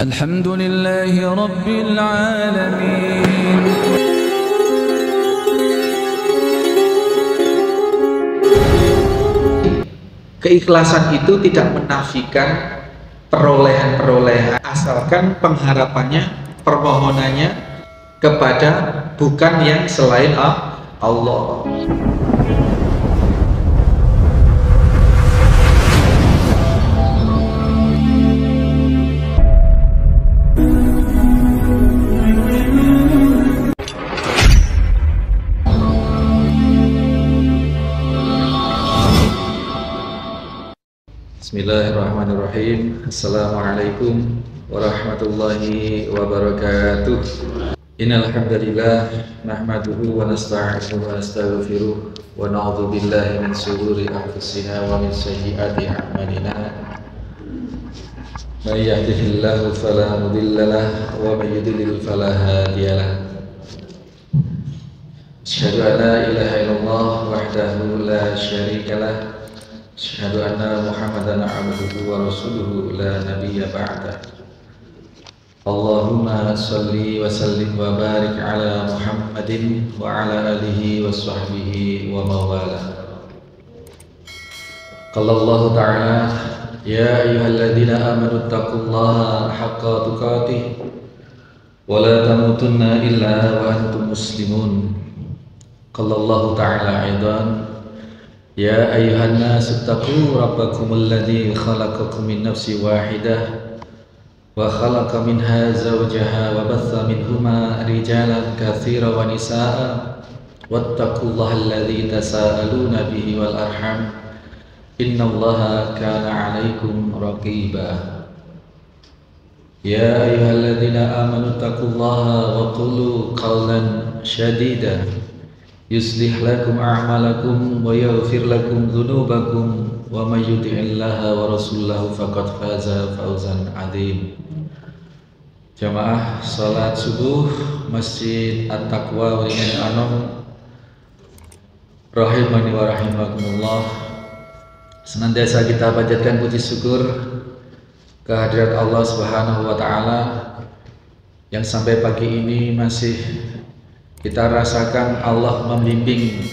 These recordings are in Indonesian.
Alhamdulillahi Rabbil Alamin. Keikhlasan itu tidak menafikan perolehan-perolehan, asalkan pengharapannya, permohonannya kepada bukan yang selain Allah. Bismillahirrahmanirrahim. Assalamualaikum warahmatullahi wabarakatuh. Innal hamdalillah nahmaduhu wa nasta'inuhu wa nastaghfiruh wa na'udzu billahi min shururi anfusina wa min sayyiati a'malina. May yahdihillahu fala mudilla lahu wa may yudlil fala hadiya lahu. Asyhadu an la ilaha illallah wahdahu la syarika lahu. Asyhadu anna Muhammadan abduhu wa rasuluhu la nabiyya ba'dah. Allahumma shalli wa sallim wa barik ala Muhammadin wa ala alihi wa sahbihi wa mawala. Qala Allah ta'ala, ya ayyuhalladzina amanu taqullaha haqqa tuqatih wa la tamutunna illa wa antum muslimun. Qala Allah ta'ala aidan, ya ayyuhan nasu taqu rabbakumul ladzi khalaqakum min nafsin wahidah wa khalaqa minha zawjaha wa batha minhuma rijalan katsiran wa nisaa'a wattaqullaha alladzi tasaaluna bihi wal arham innallaha kana 'alaikum raqiba. Ya ayyuhalladzina amanu taqullaha wa qulu qawlan shadida yuslih lakum a'malakum wa yaghfir lakum dhunubakum wa may yuti'illaha wa rasulahu faqad faza fawzan 'adzim. Jamaah salat subuh Masjid At-Taqwa Waringin Anom rahimani wa rahimakumullah. Senantiasa kita panjatkan puji syukur kehadirat Allah Subhanahu wa taala yang sampai pagi ini masih kita rasakan Allah membimbing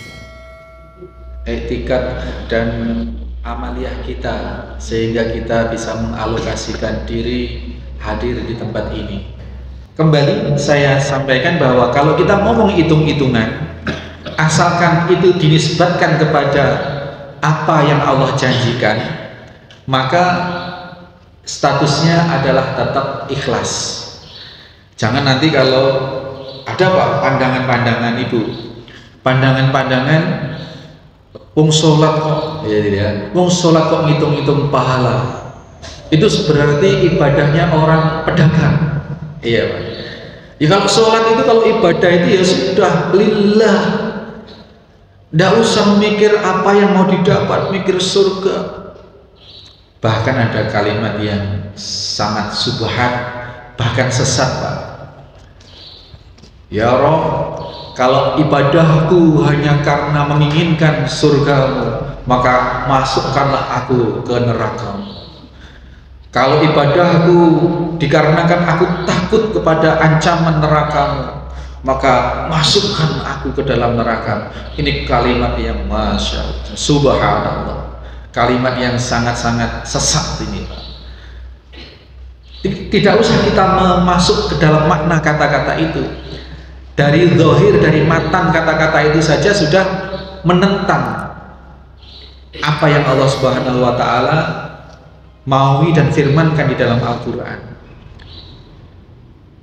etikat dan amaliyah kita sehingga kita bisa mengalokasikan diri hadir di tempat ini. Kembali saya sampaikan bahwa kalau kita ngomong hitung-hitungan, asalkan itu dinisbatkan kepada apa yang Allah janjikan, maka statusnya adalah tetap ikhlas. Jangan nanti kalau ada pak pandangan-pandangan itu, pandangan-pandangan wong sholat kok, wong sholat kok ngitung-ngitung pahala, itu berarti ibadahnya orang pedagang. Iya pak. Ya kalau sholat itu, kalau ibadah itu ya sudah lillah, tidak usah mikir apa yang mau didapat, mikir surga. Bahkan ada kalimat yang sangat subhat, bahkan sesat pak. Ya Roh, kalau ibadahku hanya karena menginginkan surgamu, maka masukkanlah aku ke nerakamu. Kalau ibadahku dikarenakan aku takut kepada ancaman nerakamu, maka masukkan aku ke dalam neraka. Ini kalimat yang masya Allah, subhanallah, kalimat yang sangat-sangat sesat ini. Tidak usah kita masuk ke dalam makna kata-kata itu. Dari zahir, dari matan kata-kata itu saja sudah menentang apa yang Allah Subhanahu wa taala maui dan firmankan di dalam Al-Qur'an.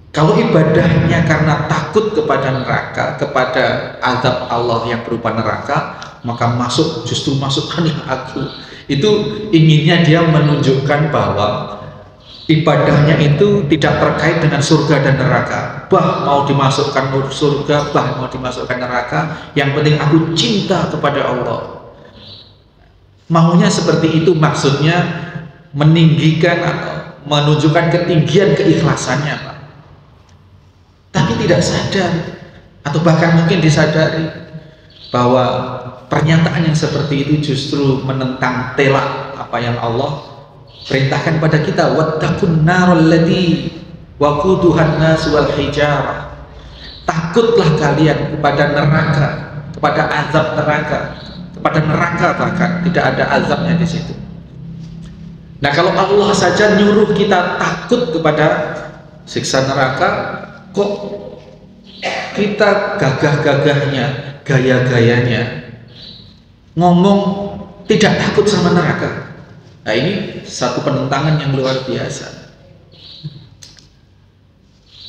Kalau ibadahnya karena takut kepada neraka, kepada azab Allah yang berupa neraka, maka justru masukkanlah aku. Itu inginnya dia menunjukkan bahwa ibadahnya itu tidak terkait dengan surga dan neraka. Bah mau dimasukkan surga, bah mau dimasukkan neraka, yang penting aku cinta kepada Allah. Maunya seperti itu, maksudnya meninggikan atau menunjukkan ketinggian keikhlasannya Pak. Tapi tidak sadar, atau bahkan mungkin disadari, bahwa pernyataan yang seperti itu justru menentang telak apa yang Allah perintahkan pada kita, wattaqun narul ladzi waquduhan nas wal hijarah. Takutlah kalian kepada neraka, kepada azab neraka, kepada neraka bahkan tidak ada azabnya di situ. Nah, kalau Allah saja nyuruh kita takut kepada siksa neraka, kok kita gagah-gagahnya, gaya-gayanya ngomong tidak takut sama neraka? Nah, ini satu penentangan yang luar biasa.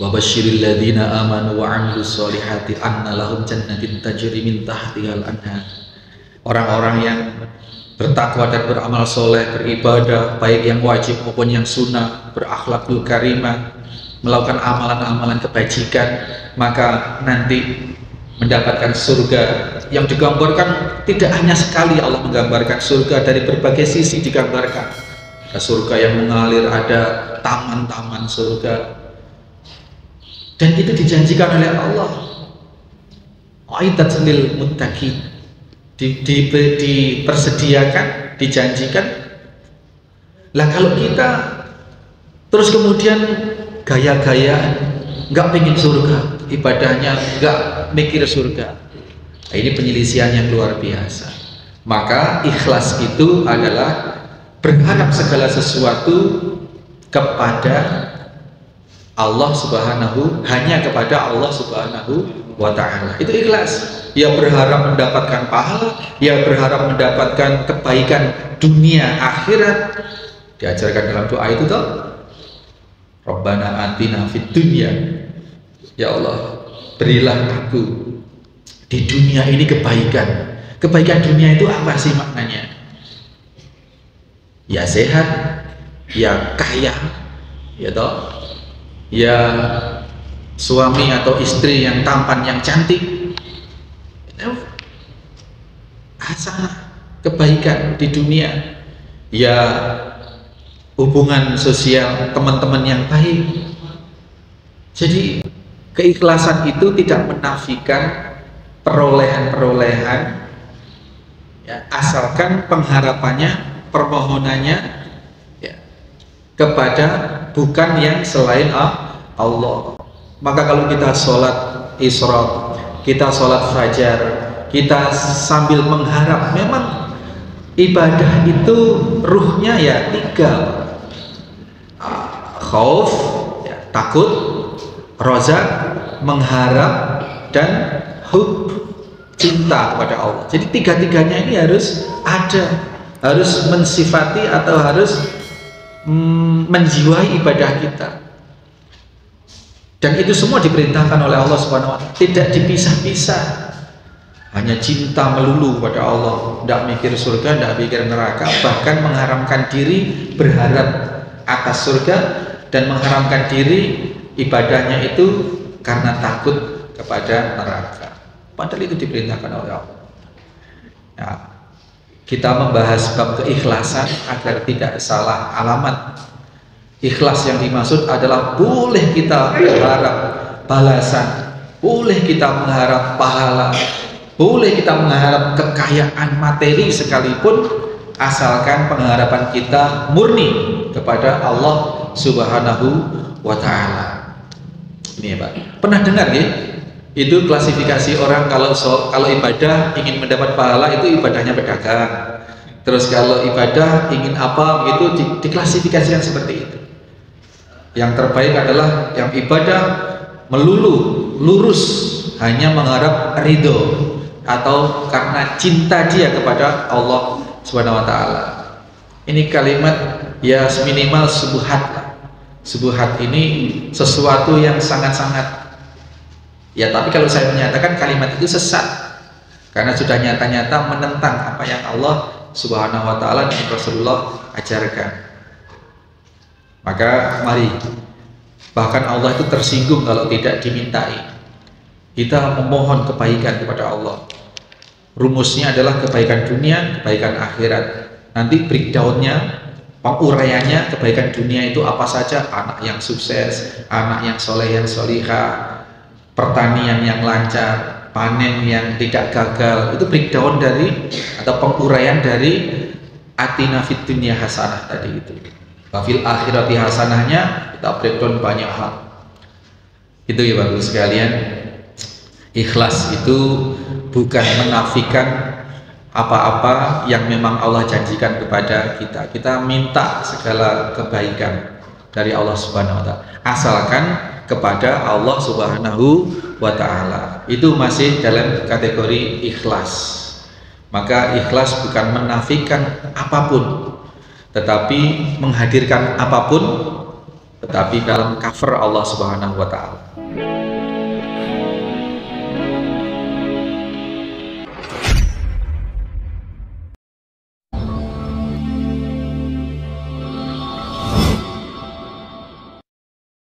Wa basyiril ladzina amanu wa 'amilus sholihati anna lahum jannatin tajri min tahtihal anhar. Orang-orang yang bertakwa dan beramal soleh, beribadah baik yang wajib maupun yang sunnah, berakhlakul karimah, melakukan amalan-amalan kebajikan, maka nanti mendapatkan surga yang digambarkan tidak hanya sekali. Allah menggambarkan surga dari berbagai sisi digambarkan. Ada surga yang mengalir, ada taman-taman surga, dan itu dijanjikan oleh Allah. Aidat lil muttaqin, dipersediakan, dijanjikan. Lah kalau kita terus kemudian gaya-gayaan, nggak pengen surga, ibadahnya nggak mikir surga, nah, ini penyelisihan yang luar biasa. Maka ikhlas itu adalah berharap segala sesuatu kepada Allah Subhanahu, hanya kepada Allah Subhanahu wa ta'ala. Itu ikhlas. Ya berharap mendapatkan pahala, ya berharap mendapatkan kebaikan dunia akhirat. Diajarkan dalam doa itu toh, Rabbana atina fid dunya, ya Allah berilah aku di dunia ini kebaikan. Kebaikan dunia itu apa sih maknanya? Ya sehat, ya kaya, ya toh, ya suami atau istri yang tampan, yang cantik. Itu hasanah, kebaikan di dunia. Ya hubungan sosial, teman-teman yang baik. Jadi keikhlasan itu tidak menafikan perolehan-perolehan, ya, asalkan pengharapannya, permohonannya, ya, kepada bukan yang selain Allah. Maka kalau kita sholat isyraq, kita sholat fajar, kita sambil mengharap, memang ibadah itu ruhnya ya tiga: khauf, ya, takut; roza, mengharap; dan hub, cinta kepada Allah. Jadi tiga-tiganya ini harus ada, harus mensifati atau harus menjiwai ibadah kita. Dan itu semua diperintahkan oleh Allah Subhanahu wa ta'ala, tidak dipisah-pisah. Hanya cinta melulu pada Allah, tidak mikir surga, tidak mikir neraka, bahkan mengharamkan diri berharap atas surga, dan mengharamkan diri ibadahnya itu karena takut kepada neraka. Padahal itu diperintahkan oleh Allah. Ya, kita membahas bab keikhlasan agar tidak salah alamat. Ikhlas yang dimaksud adalah boleh kita berharap balasan, boleh kita mengharap pahala, boleh kita mengharap kekayaan materi sekalipun, asalkan pengharapan kita murni kepada Allah Subhanahu wa ta'ala. Ini ya Pak, pernah dengar ya? Itu klasifikasi orang kalau ibadah ingin mendapat pahala itu ibadahnya pedagang. Terus kalau ibadah ingin apa gitu diklasifikasikan seperti itu. Yang terbaik adalah yang ibadah melulu lurus, hanya mengharap ridho atau karena cinta dia kepada Allah Subhanahu wa ta'ala. Ini kalimat ya minimal subuhat lah. Subuhat ini sesuatu yang sangat-sangat, ya, tapi kalau saya menyatakan kalimat itu sesat karena sudah nyata-nyata menentang apa yang Allah Subhanahu wa ta'ala dan Rasulullah ajarkan. Maka mari, bahkan Allah itu tersinggung kalau tidak dimintai. Kita memohon kebaikan kepada Allah. Rumusnya adalah kebaikan dunia, kebaikan akhirat. Nanti breakdownnya, penguraiannya, kebaikan dunia itu apa saja: anak yang sukses, anak yang soleh, yang solihah, pertanian yang lancar, panen yang tidak gagal. Itu breakdown dari atau penguraian dari atina fid dunya hasanah tadi itu. Wafil akhirati hasanahnya kita breakdown banyak hal. Itu ya Bapak sekalian, ikhlas itu bukan menafikan apa-apa yang memang Allah janjikan kepada kita. Kita minta segala kebaikan dari Allah Subhanahu wa taala, asalkan kepada Allah Subhanahu wa taala. Itu masih dalam kategori ikhlas. Maka ikhlas bukan menafikan apapun, tetapi menghadirkan apapun, tetapi dalam cover Allah Subhanahu wa taala.